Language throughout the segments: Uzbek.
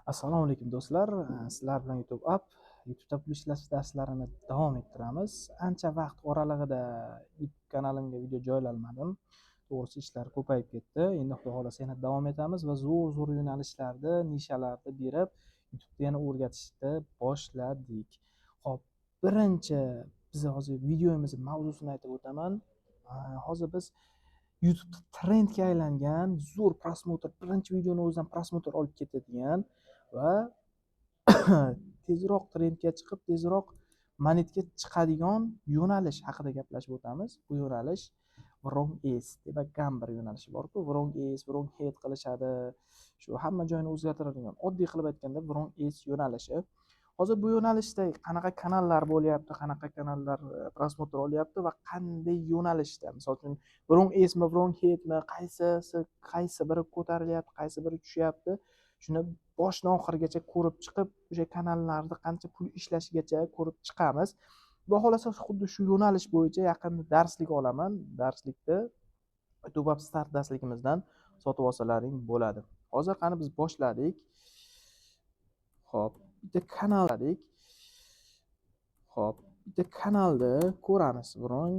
Assalomu alaykum do'stlar. Sizlar bilan YouTube'da pul ishlash darslarini davom ettiramiz. Ancha vaqt oralig'ida YouTube kanalimga video joylamadim. To'g'risi ishlar ko'payib ketdi. Endi Xudo xolasa yana davom etamiz va zo'r yo'nalishlarda, nishalarda berib YouTube'da yana o'rgatishni boshladik. Xo'p, birinchi biz hozir videomiz mavzusini aytib o'taman. Hozir biz YouTube'da trendga aylangan, zo'r prosmotr, birinchi videoni o'zidan prosmotr olib ketadigan va tezroq trendga chiqib, tezroq monetga chiqadigan yo'nalish haqida gaplashib o'tamiz. Bu yo'nalish Wrong Ace demak bir yo'nalishi bor-ku, Wrong Ace, Wrong Head qilishadi. Shu hamma joyini o'zgartiradigan, oddiy qilib aytganda Wrong Ace yo'nalishi. Hozir bu yo'nalishda qanaqa kanallar bo'lyapti, qanaqa kanallar prosmotr olyapti va qanday yo'nalishda, misol uchun Wrong Ace'mi, Wrong Head'mi, qaysi biri ko'tarilyapti, qaysi biri tushyapti, shuni boshdan oxirigacha ko'rib chiqib, o'sha kanallarda qancha pul ishlashigacha ko'rib chiqamiz. Xudo xolasa xuddi shu yo'nalish bo'yicha yaqinda darslik olaman. Darslikda YouTube Start darsligimizdan sotib olsalaring bo'ladi. Hozir qani biz boshladik. Xo'p, bitta kanaldik. Xo'p, bitta kanalni ko'ramiz. Wrong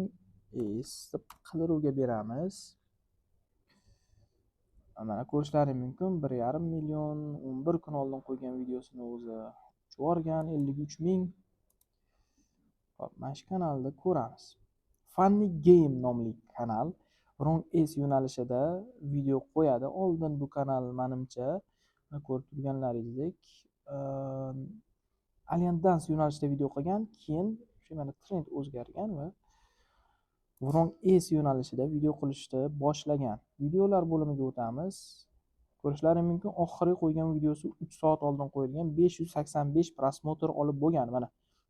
Ace qidiruvga beramiz. Mana ko'rishlaring mumkin, 1,5 million 11 kun oldin qo'ygan videosini o'zi yuborgan 53 ming. Hop, mana shu kanalni ko'ramiz. Funny Game nomli kanal Wrong Ace yo'nalishida video qo'yadi. Oldin bu kanal menimcha ko'rib turganlaringizdek Alien Dance yo'nalishida video qilgan, keyin shu mana trend o'zgargan va Wrong Ace yo'nalishida video qilishni boshlagan. Videolar bo'limiga o'tamiz. Ko'rishlaring mumkin, oxirgi qo'ygan videosi 3 soat oldin qo'yilgan, 585 prosmotr olib bo'lgan. Mana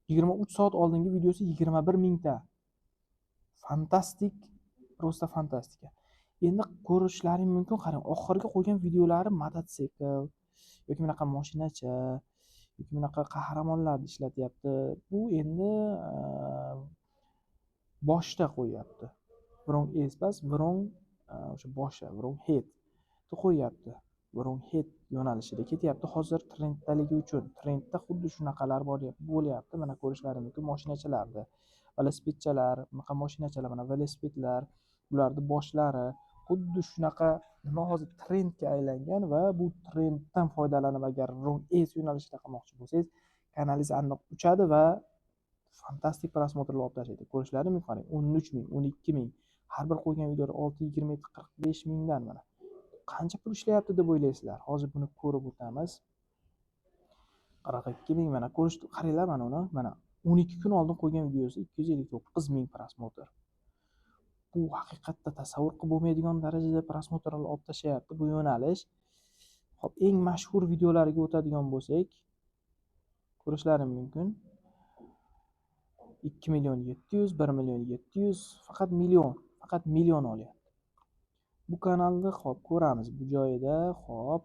23 soat oldingi videosi 21 mingta. Fantastik, просто fantastika. Endi ko'rishlaring mumkin, qarang, oxirgi qo'ygan videolari mototsikl yoki bunaqa mashinacha yoki bunaqa qahramonlarni ishlatyapti. Bu endi boshda qo'yapti. Wrong Ace bas, Wrong o'sha boshi, Wrong Head qo'yapti. Wrong Head yo'nalishida ketyapti. Hozir trenddaligi uchun trendda xuddi shunaqalar bo'lyapti. Mana ko'rishlaring mumkin, mashinachalarda, velosipedchalar, bunaqa mashinachalar, mana velosipedlar, bularning boshlari xuddi shunaqa nima hozir trendga aylangan va bu trenddan foydalanib agar Wrong Ace yo'nalishida qilmoqchi bo'lsangiz, kanalingiz aniq uchadi va fantastik prosmotrlar olib tashlaydi. Ko'rishlaring mumkin, qarang, 13 ming, 12 ming, har bir qo'ygan videoda 6, 27, 45 mingdan mana. Qancha pul ishlayapti deb o'ylaysizlar? Hozir buni ko'rib o'tamiz. 42 ming, mana qaranglar, mana uni, mana 12 kun oldin qo'ygan videosi 259 ming prosmotr. Bu haqiqatda tasavvur qilib bo'lmaydigan darajada prosmotrlar olib tashlayapti bu yo'nalish. Xo'p, eng mashhur videolarga o'tadigan bo'lsak, ko'rishlaring mumkin, 2 million 700, 1 million 700, faqat million olyapti. Bu kanalni xo'p ko'ramiz bu joyida. Xo'p,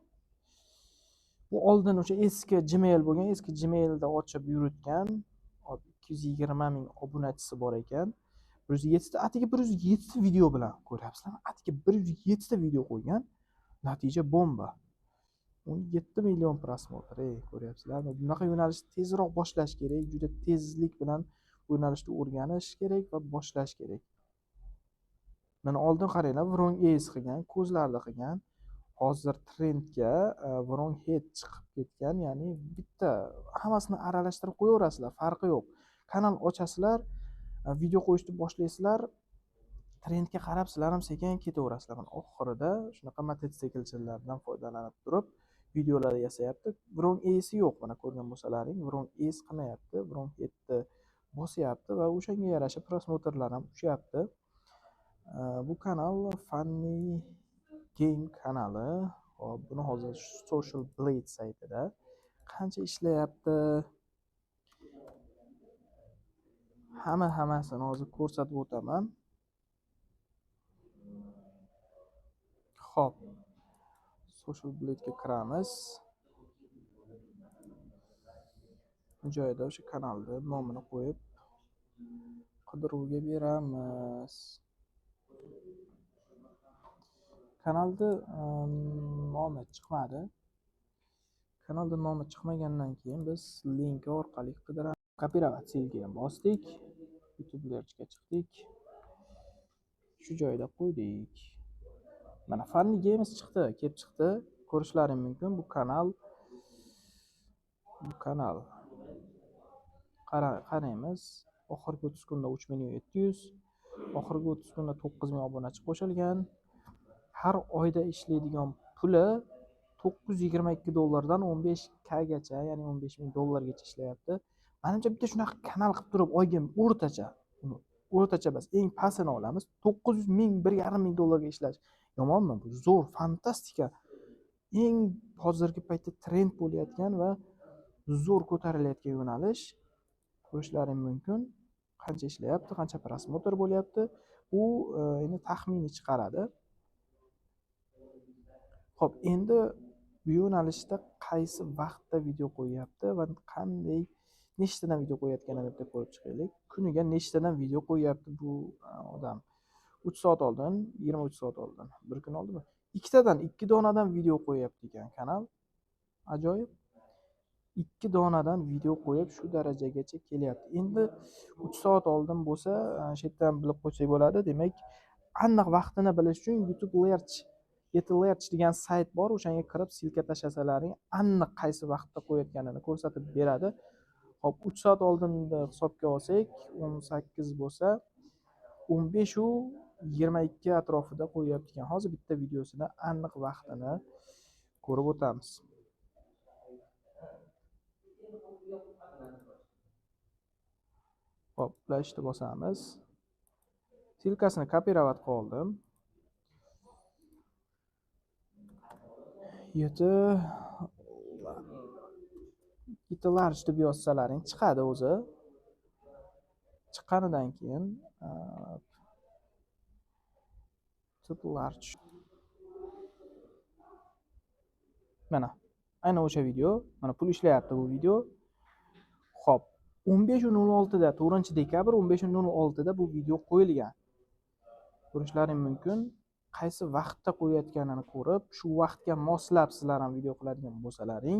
bu oldin o'sha eski Gmail bo'lgan, eski Gmailda ochib yuritgan. Hop, 220 ming obunachisi bor ekan. 107 ta, atigi 107 ta video bilan ko'ryapsizlarmi? Atigi 107 ta video qo'ygan. Natija bomba. 17 million prosmotr, ko'ryapsizlarmi? Bunaqa yo'nalishni tezroq boshlash kerak, juda tezlik bilan yo'nalishni o'rganish kerak va boshlash kerak. Mana oldin qaranglar, Wrong Ace qilgan, ko'zlarni qilgan. Hozir trendga Wrong Head chiqib ketgan, ya'ni bitta hammasini aralashtirib qo'yaverasizlar, farqi yo'q. Kanal ochasizlar, video qo'yishni boshlaysizlar, trendga qarab sizlar ham sekin ketaverasizlar. Mana oxirida shunaqa mototsiklchilardan foydalanib turib videolar yasayapti. Wrong Ace yo'q, mana ko'rgan bo'lsalaring, Wrong Ace qilmayapti, Wrong Headni bosyapti va o'shanga yarasha prosmotrlar ham tushyapti. Bu kanal Funny Game kanali. Hop, buni hozir Social Blade saytida qancha ishlayapti, hammasini hozir ko'rsatib o'taman. Hop, Social Blade'ga kiramiz. Bu joyda o'sha kanalni nomini qo'yib qidiruvga beramiz. Kanalda nomi chiqmadi. Kanalda nomi chiqmagandan keyin biz link orqali qidiramiz. Kopirovat silkaga bosdik. YouTube lerchga chiqdik. Shu joyda qo'ydik. Mana Funny Games chiqdi, kelib chiqdi. Ko'rishlaring mumkin bu kanal. Qaraymiz. Oxirgi 30 kunda 3.700.000, oxirgi 30 kunda 9.000 obunachi qo'shilgan. Har oyda ishlaydigan puli $922 dan 15K gacha, ya'ni $15.000 ishlayapti. Menimcha bitta shunaqa kanal qilib turib oyga o'rtacha bas eng pastini olamiz. $900.000, $1.5 ishlash yomonmi? Bu zo'r, fantastika. Eng hozirgi paytda trend bo'layotgan va zo'r ko'tarilayotgan yo'nalish. Ko'rishlaring mumkin. Qancha ishlayapti, qancha prosmotr bo'lyapti. U endi taxminiy chiqaradi. Xo'p, endi bu yo'nalishda qaysi vaqtda video qo'yyapti va qanday nechtadan video qo'yayotganini bitta ko'rib chiqaylik. Kuniga nechtadan video qo'yyapti bu odam? 3 soat oldin, 23 soat oldin, bir kun oldinmi? 2 donadan video qo'yyapti ekan kanal. Ajoyib. 2 donadan video qo'yib shu darajagacha kelyapti. Endi 3 soat oldin bo'lsa, shu yerdan bilib qo'ysak bo'ladi. Demak, aniq vaqtini bilish uchun YouTube Lerch, Lerch degan sayt bor. O'shanga kirib silka tashlasalaring, aniq qaysi vaqtda qo'yayotganini ko'rsatib beradi. Hop, 3 soat oldinda hisobga olsak, 18 bo'lsa, 15 u 22 atrofida qo'yyapti ekan. Hozir bitta videosini aniq vaqtini ko'rib o'tamiz. Hop, flashni bosamiz. Silkasini kopirovat qildim. Large deb yozsalaring chiqadi o'zi. Chiqqanidan keyin large. Mana aynan o'sha video, mana pul ishlayapti bu video. Xo'p, 15.06 da 4-dekabr 15.06 da bu video qo'yilgan. Ko'rishlaring mumkin. Qaysi vaqtda qo'yayotganini ko'rib, shu vaqtga moslab sizlar ham video qiladigan bo'lsalaring,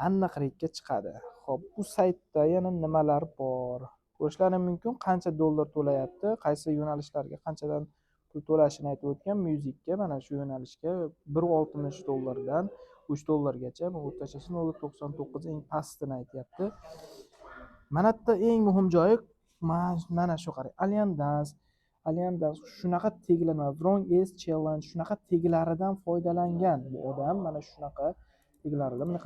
aniq reykka chiqadi. Xo'p, bu saytda yana nimalar bor? Ko'rishlaring mumkin. Qancha dollar to'layapti, qaysi yo'nalishlarga qanchadan pul to'lashini aytib o'tgan. Muzikka mana shu yo'nalishga $1.60 dan $3 o'rtachasi 0.99 eng pastini aytyapti. Mana bu eng muhim joyi mana shu qarang. Alien Dance shunaqa teglanma, Wrong is challenge shunaqa teglaridan foydalangan bu odam. Mana shunaqa teglarida buni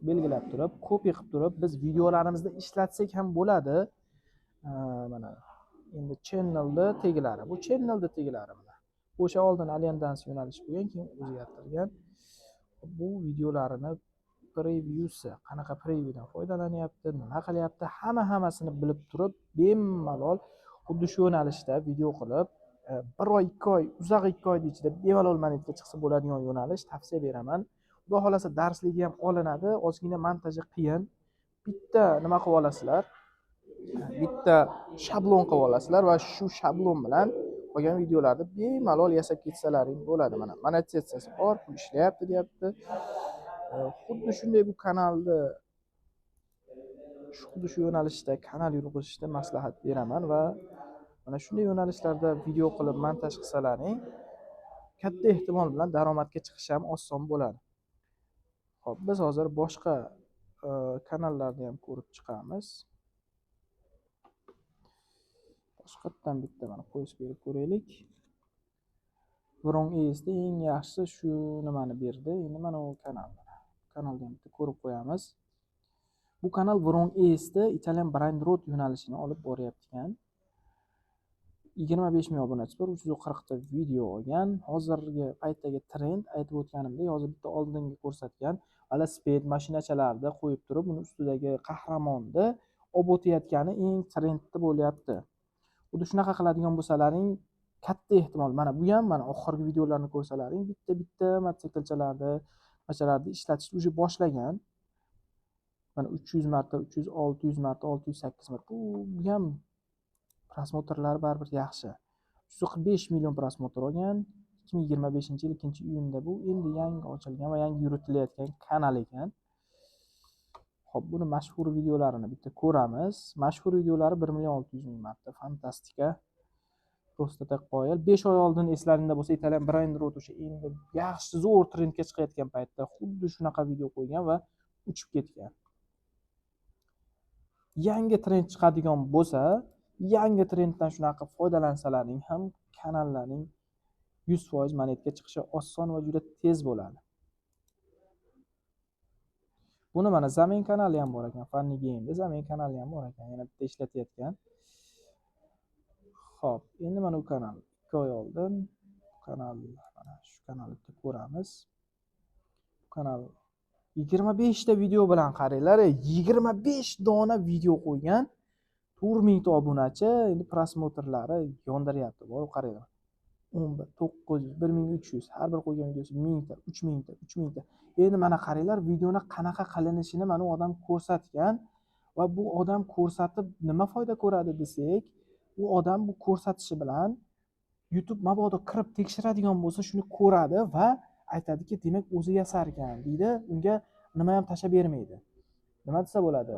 belgilab turib, kopiya qilib turib biz videolarimizda ishlatsak ham bo'ladi. Mana endi channelda teglari. Bu channelda teglari mana. O'sha oldin Alien Dance yo'nalishi bo'lgan, keyin o'zgartirgan. Bu videolarini prevyusi, qanaqa prevyudan foydalanyapti, nima qilyapti, hammasini bilib turib, bemalol xuddi shu yo'nalishda video qilib, 1 oy, 2 oy, uzoq 2 oyning ichida bemalol monetga chiqsa bo'ladigan yo'nalish, tavsiya beraman. Xudo xolasa darsligi ham olinadi, ozgina montaji qiyin. Bitta nima qilib olasizlar? Bitta shablon qilib olasizlar va shu shablon bilan qolgan videolarni bemalol yasab ketsalaring bo'ladi. Mana monetizatsiyasi bor, pul ishlayapti deyapti. Xuddi shunday bu kanalni xuddi shu yo'nalishda kanal yurg'izishni maslahat beraman va mana shunday yo'nalishlarda video qilib montaj qilsalaring, katta ehtimol bilan daromadga chiqish ham oson bo'ladi. Xo'p, biz hozir boshqa kanallarni ham ko'rib chiqamiz. Boshqatdan bitta mana qo'yib berib ko'raylik. Wrong is'da eng yaxshisi shu nimani berdi. Endi mana u kanalni ham bitta ko'rib qo'yamiz. Bu kanal Wrong is'da Italian Brain Rot yo'nalishini olib boryapti ekan. 25.000 obunachi bor, 340 ta video olgan. Hozirgi paytdagi trend aytib o'tganimdek, hozir bitta oldingi ko'rsatgan velosiped mashinachalarida qo'yib turib, uni ustidagi qahramonni olib o'tayotgani eng trendda bo'lyapti. Xuddi shunaqa qiladigan bo'lsalaring, katta ehtimol mana bu ham mana oxirgi videolarni ko'rsalaring, bitta mototsiklchalarni, machalarni ishlatishni уже boshlagan. Mana 300 marta, 300, 600 marta, 608 marta. Bu ham prosmotrlari baribir yaxshi. 145 million prosmotr olgan, 2025-yil 2-iyunda bu endi yangi ochilgan va yangi yuritilayotgan kanal ekan. Xo'p, buni mashhur videolarini bitta ko'ramiz. Mashhur videolari 1.600.000 marta. Fantastika. Просто так qoyil. 5 oy oldin eslaringda bo'lsa, Italian Brain Rot o'sha endi yaxshi zo'r trendga chiqayotgan paytda xuddi shunaqa video qo'ygan va uchib ketgan. Yangi trend chiqadigan bo'lsa, yangi trenddan shunaqa foydalansalaring ham kanallarning 100% monetga chiqishi oson va juda tez bo'ladi. Buni mana Zamin kanali ham bor ekan, Funny Game'da Zamin kanali ham bor ekan, yana bitta ishlatayotgan. Xo'p, endi mana bu kanal 2 oy oldin kanal mana shu kanalni ko'ramiz. Bu kanal 25 ta video bilan qaranglar, 25 dona video qo'ygan. 4000 ta obunachi, endi prosmotrlari yondiryapti. Bor qaranglar. 11, 900, 1300, har bir qo'ygan videosi 1000 ta, 3000 ta, 3000 ta. Endi mana qaranglar, videoni qanaqa qilinishini mana u odam ko'rsatgan va bu odam ko'rsatib nima foyda ko'radi desak, u odam bu ko'rsatishi bilan YouTube mabodo kirib tekshiradigan bo'lsa, shuni ko'radi va aytadiki, demak o'zi yasarkan deydi, unga nima ham tashlab bermaydi. Nima desa bo'ladi?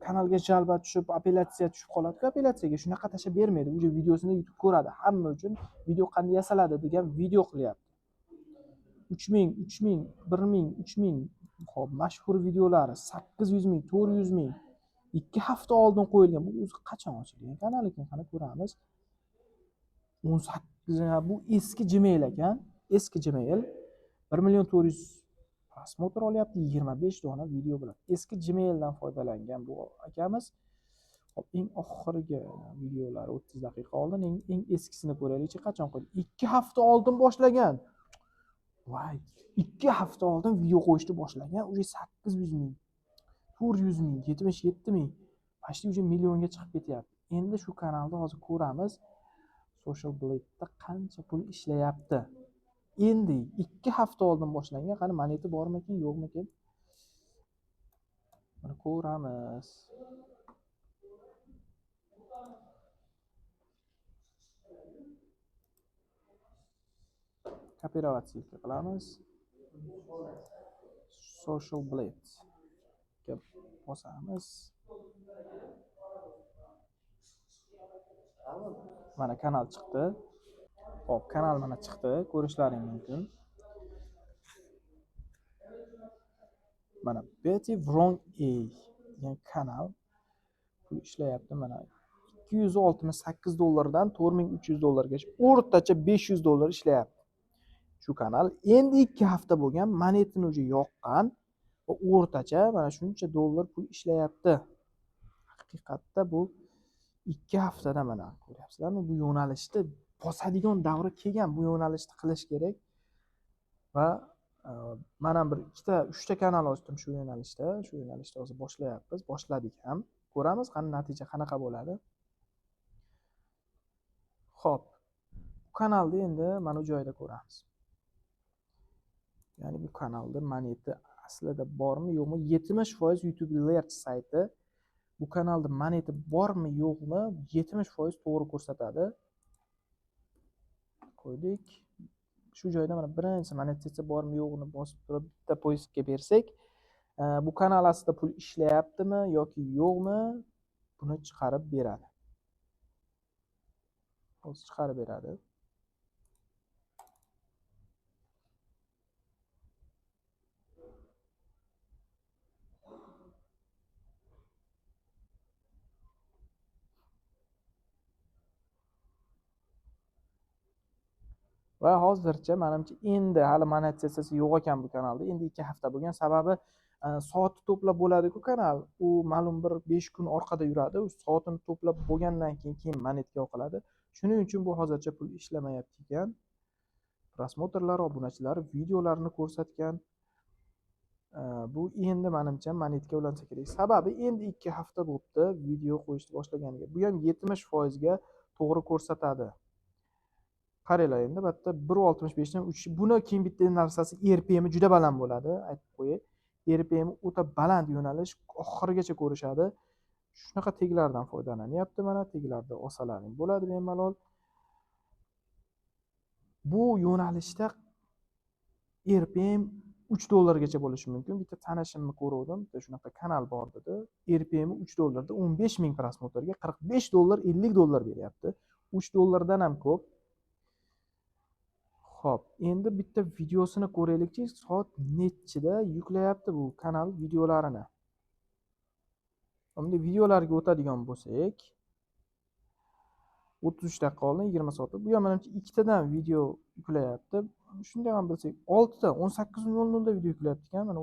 Kanalga jalba tushib, apellyatsiya tushib qoladi-ku, apellyatsiyaga shunaqa tashlab bermaydi. Uje videosini YouTube ko'radi. Hamma uchun video qanday yasaladi degan video qilyapti. 3000, 3000, 1000, 3000. Xo'p, mashhur videolari 800.000, 400.000. 2 hafta oldin qo'yilgan. Bu o'zi qachon ochilgan kanal ekan? Qani ko'ramiz. 18, bu eski Gmail ekan. Eski Gmail 1.400.000 prosmotr olyapti 25 dona video bilan. Eski Gmaildan foydalangan bu akamiz. Hop, eng oxirgi videolar 30 daqiqa oldin, eng eskisini ko'raylik. Qachon qo'ydi? 2 hafta oldin boshlagan. Voy, 2 hafta oldin video qo'yishni boshlagan. Uje 800.000, 400.000, 77.000, почти uje millionga chiqib ketyapti. Endi shu kanalda hozir ko'ramiz. Social Blade'da qancha pul ishlayapti. Endi 2 hafta oldin boshlangan, qani moneti bormikin, yo'qmikin? Buni ko'ramiz. Kopировать qilamiz. Social Blade ga bosamiz. Mana kanal chiqdi. Hop, kanal mana chiqdi, ko'rishlaring mumkin. Mana Betty Wrong A degan kanal pul ishlayapti. Mana 268 dollardan 4300 dollargacha, o'rtacha 500 dollar ishlayapti. Shu kanal endi 2 hafta bo'lgan, monetini o'zi yoqqan va o'rtacha mana shuncha dollar pul ishlayapti. Haqiqatda bu 2 haftada mana ko'ryapsizlarmi, bu yo'nalishda bosadigan davri kelgan, bu yo'nalishni qilish kerak. Va mana bir ikkita, 3 ta kanal ochdim shu yo'nalishda. Shu yo'nalishda hozir boshlayapmiz, boshladik ham. Ko'ramiz qani natija qanaqa bo'ladi. Xo'p, bu kanalni endi mana bu joyda ko'ramiz. Ya'ni bu kanalda moneti aslida bormi, yo'qmi? 70% YouTube Alert sayti bu kanalda moneti bormi, yo'qmi? 70% to'g'ri ko'rsatadi. Qo'ydik. Shu joyda mana birinchi monetizatsiya bormi, yo'qmi bosib turib bitta poistga bersak, bu kanal aslida pul ishlayaptimi yoki yo'qmi? Buni chiqarib beradi. Hozir chiqarib beradi. Va hozircha menimcha endi hali monetizatsiyasi yo'q ekan bu kanalda. Endi 2 hafta bo'lgan, sababi soat to'plab bo'ladi-ku kanal. U ma'lum bir 5 kun orqada yuradi. U soatini to'plab bo'lgandan keyin monetga yoqiladi. Shuning uchun bu hozircha pul ishlamayapti ekan. Prosmotrlar, obunachilar videolarini ko'rsatgan. Bu endi menimcha monetga ulansa kerak. Sababi endi 2 hafta bo'libdi video qo'yishni boshlaganiga. Bu ham 70% ga to'g'ri ko'rsatadi. Qaranglar endi bitta 1.65 dan 3. Buni keyin bitta narsasi RPM juda baland bo'ladi, aytib qo'yay. RPM o'ta baland yo'nalish, oxirigacha ko'rishadi. Shunaqa teglardan foydalanyapti. Mana teglarda olsalaring bo'ladi bemalol. Bu yo'nalishda RPM $3 bo'lishi mumkin. Bitta tanishimni ko'rdim, shunaqa kanal bor dedi. RPM $3 15,000 prosmotrga $45, $50 beryapti. $3 ham ko'p. Xo'p, endi bitta videosini ko'raylikchi, soat nechida yuklayapti bu kanal videolarini. Endi videolarga o'tadigan bo'lsak, 33 daqiqa oldin 20 soatda. Bu ham menimcha ikkitadan video yuklayapti. Shunday ham bilsak, 6 da 18:00 da video yuklayapti ekan. Mana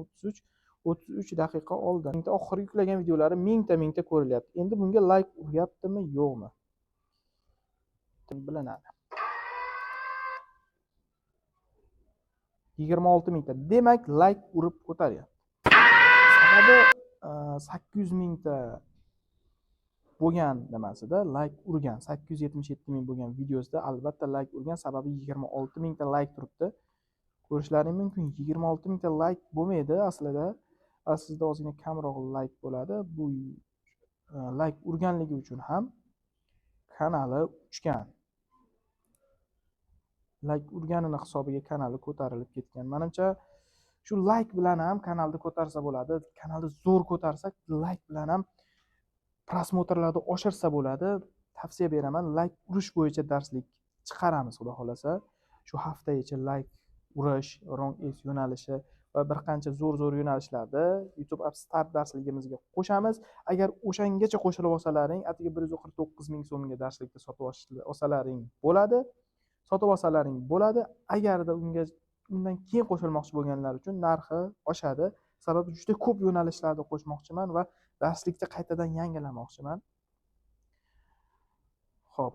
33 daqiqa oldin. Oxirgi yuklagan videolari mingta ko'rilyapti. Endi bunga like uryaptimi, yo'qmi? Bilinadi. 26 mingta. Demak, like urib ko'taryapti. Sababi 800 mingta bo'lgan nimasida like urgan, 877 ming bo'lgan videosida albatta like urgan, sababi 26 mingta like turibdi. Ko'rishlaring mumkin, 26 mingta like bo'lmaydi aslida. Aslida ozgina kamroq like bo'ladi. Bu like urganligi uchun ham kanali uchgan. Like urganini hisobiga kanali ko'tarilib ketgan. Menimcha shu like bilan ham kanalni ko'tarsa bo'ladi. Kanalni zo'r ko'tarsak, like bilan ham prosmotrlarni oshirsa bo'ladi. Tavsiya beraman, like urish bo'yicha darslik chiqaramiz, xudo xolasa. Shu hafta ichi like urish, wrong is yo'nalishi va bir qancha zo'r yo'nalishlarda YouTube App Start darsligimizga qo'shamiz. Agar o'shangacha qo'shilib olsalaring, atigi 149 ming so'mga darslikni sotib olsalaring bo'ladi. Sotib olsalaring bo'ladi. Agarda undan keyin qo'shilmoqchi bo'lganlar uchun narxi oshadi. Sababi juda ko'p yo'nalishlarni qo'shmoqchiman va darslikda qaytadan yangilamoqchiman. Xo'p,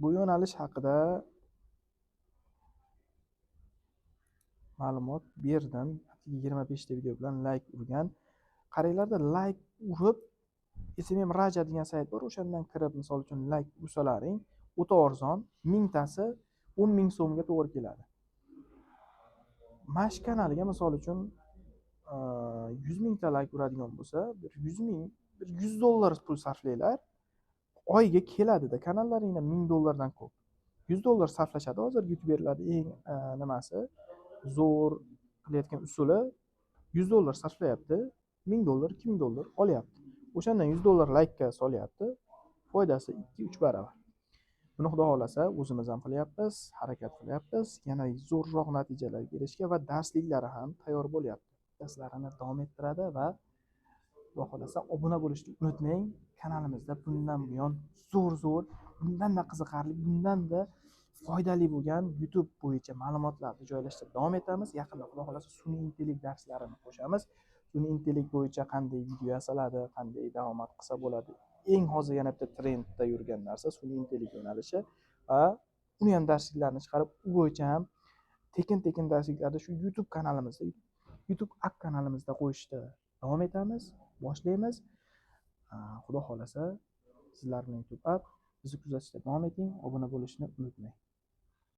bu yo'nalish haqida ma'lumot berdim. 25 ta video bilan like urgan. Qaranglarda, like urib SMM Raja degan sayt bor, o'shandan kirib misol uchun like ursalaring, o'ta arzon, mingtasi 10 ming so'mga to'g'ri keladi. Mash kanaliga misol uchun 100 mingta like uradigan bo'lsa, bir 100 ming, bir $100 pul sarflaylar, oyga keladida. Kanallaringda $1000 ko'p. $100 sarflashadi. Hozir youtuberlarning eng nimasi, zo'r qilayotgan usuli $100 sarflayapti, $1000, $2000 olyapti. O'shandan $100 like ga solyapti. Foydasi 2-3 baravar. Buni xudo xolasa o'zimiz ham qilyapmiz, harakat qilyapmiz. Yana zo'rroq natijalarga erishishga va darsliklari ham tayyor bo'lyapti. Darslarini davom ettiradi va xudo xolasa obuna bo'lishni unutmang. Kanalimizda bundan buyon zo'r, bundan-da qiziqarli, bundan-da foydali bo'lgan YouTube bo'yicha ma'lumotlarni joylashda davom etamiz. Yaqinda xudo xolasa sun'iy intellekt darslarini qo'shamiz. Sun'iy intellekt bo'yicha qanday video yasaladi, qanday daromad qilsa bo'ladi. Eng hozir yana bitta trendda yurgan narsa sun'iy intellekt yo'nalishi va uni ham darsliklarni chiqarib, u bo'yicha ham tekin darsliklarni shu YouTube kanalimizda, YouTube app kanalimizda qo'yishda davom etamiz, boshlaymiz. Xudo xolasa sizlar bilan YouTube app bizni kuzatishda davom eting, obuna bo'lishni unutmang.